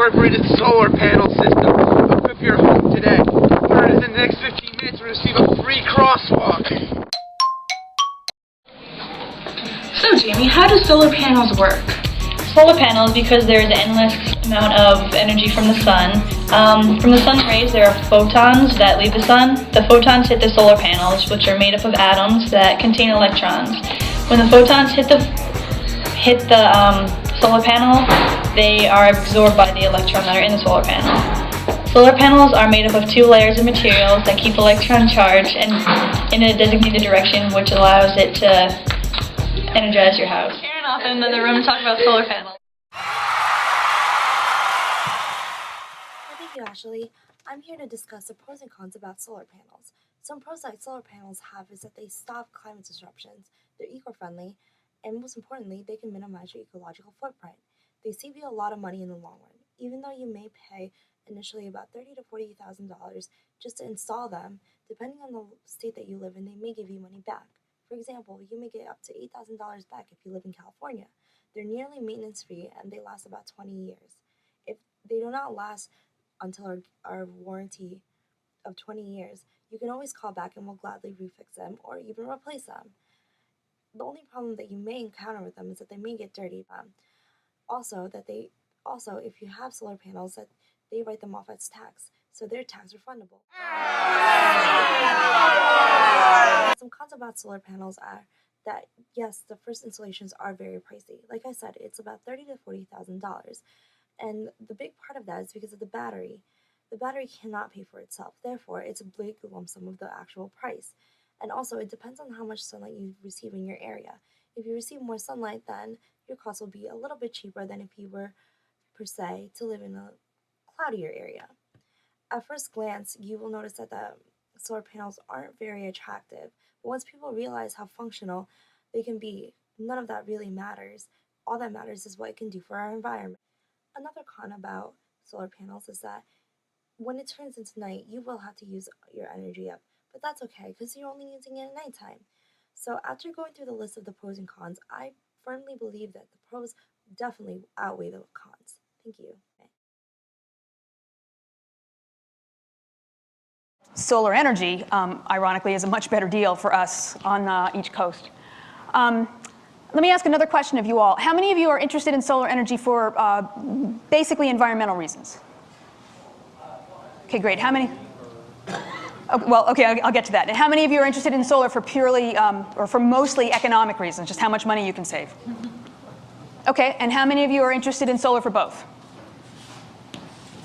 incorporated solar panel system. Equip your home today. Or in the next 15 minutes, receive a free crosswalk. So Jamie, how do solar panels work? Solar panels, because there's an endless amount of energy from the sun. From the sun rays, there are photons that leave the sun. The photons hit the solar panels, which are made up of atoms that contain electrons. When the photons hit the solar panel, they are absorbed by the electrons that are in the solar panel. Solar panels are made up of 2 layers of materials that keep electron charge and in a designated direction, which allows it to energize your house. Karen off in the room to talk about solar panels. Thank you, Ashley. I'm here to discuss the pros and cons about solar panels. Some pros that solar panels have is that they stop climate disruptions, they're eco-friendly, and most importantly, they can minimize your ecological footprint. They save you a lot of money in the long run, even though you may pay initially about $30,000 to $40,000 just to install them. Depending on the state that you live in, they may give you money back. For example, you may get up to $8,000 back if you live in California. They're nearly maintenance-free and they last about 20 years. If they do not last until our warranty of 20 years, you can always call back and we'll gladly refix them or even replace them. The only problem that you may encounter with them is that they may get dirty. Also, if you have solar panels, that they write them off as tax, so they're tax refundable. Some cons about solar panels are that yes, the first installations are very pricey. Like I said, it's about $30,000 to $40,000, and the big part of that is because of the battery. The battery cannot pay for itself, therefore it's a big lump sum of the actual price. And also, it depends on how much sunlight you receive in your area. If you receive more sunlight, then your cost will be a little bit cheaper than if you were, per se, to live in a cloudier area. At first glance, you will notice that the solar panels aren't very attractive, but once people realize how functional they can be, none of that really matters. All that matters is what it can do for our environment. Another con about solar panels is that when it turns into night, you will have to use your energy up, but that's okay because you're only using it at nighttime. So after going through the list of the pros and cons, I firmly believe that the pros definitely outweigh the cons. Thank you. Solar energy, ironically, is a much better deal for us on each coast. Let me ask another question of you all. How many of you are interested in solar energy for basically environmental reasons? Okay, great. How many? Oh, well, okay, I'll get to that. And how many of you are interested in solar for purely, or for mostly economic reasons, just how much money you can save? Okay, and how many of you are interested in solar for both?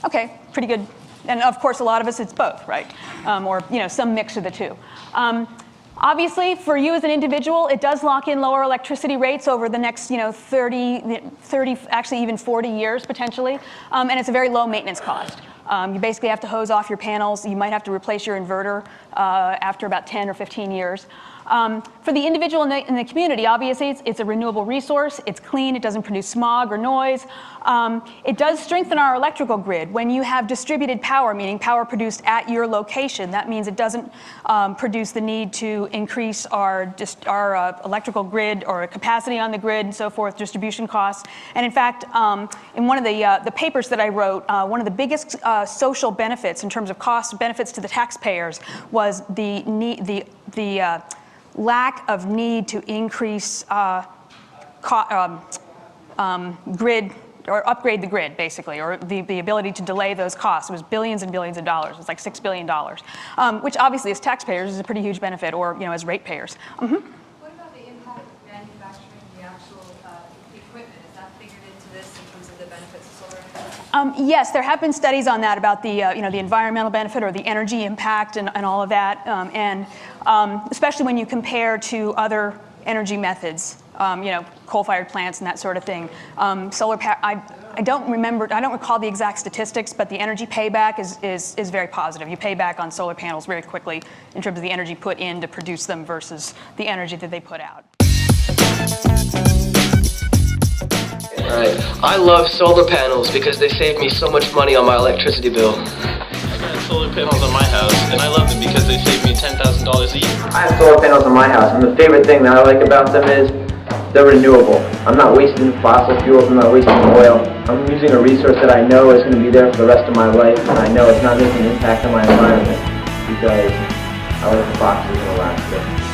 Okay, pretty good. And of course, a lot of us, it's both, right? Or some mix of the two. Obviously, for you as an individual, it does lock in lower electricity rates over the next 30, actually even 40 years potentially. And it's a very low maintenance cost. You basically have to hose off your panels. You might have to replace your inverter after about 10 or 15 years. For the individual in the community, obviously, it's a renewable resource. It's clean. It doesn't produce smog or noise. It does strengthen our electrical grid. When you have distributed power, meaning power produced at your location, that means it doesn't produce the need to increase our electrical grid or capacity on the grid and so forth, distribution costs. And in fact, in one of the papers that I wrote, one of the biggest social benefits in terms of cost benefits to the taxpayers was the lack of need to increase grid or upgrade the grid, basically, or the ability to delay those costs. It was billions and billions of dollars. It was like $6 billion, which obviously as taxpayers is a pretty huge benefit, or as ratepayers. Mm-hmm. What about the impact of manufacturing the actual equipment? Is that figured into this in terms of the benefits of solar energy? Yes, there have been studies on that about the the environmental benefit or the energy impact and all of that, and especially when you compare to other energy methods, coal-fired plants and that sort of thing. Solar power, I don't recall the exact statistics, but the energy payback is very positive. You pay back on solar panels very quickly in terms of the energy put in to produce them versus the energy that they put out. Right. I love solar panels because they save me so much money on my electricity bill. I got solar panels on my house, and I love them because they save me $10,000 a year. I have solar panels on my house, and the favorite thing that I like about them is they're renewable. I'm not wasting fossil fuels, I'm not wasting oil. I'm using a resource that I know is going to be there for the rest of my life, and I know it's not making an impact on my environment because I like the foxes in Alaska.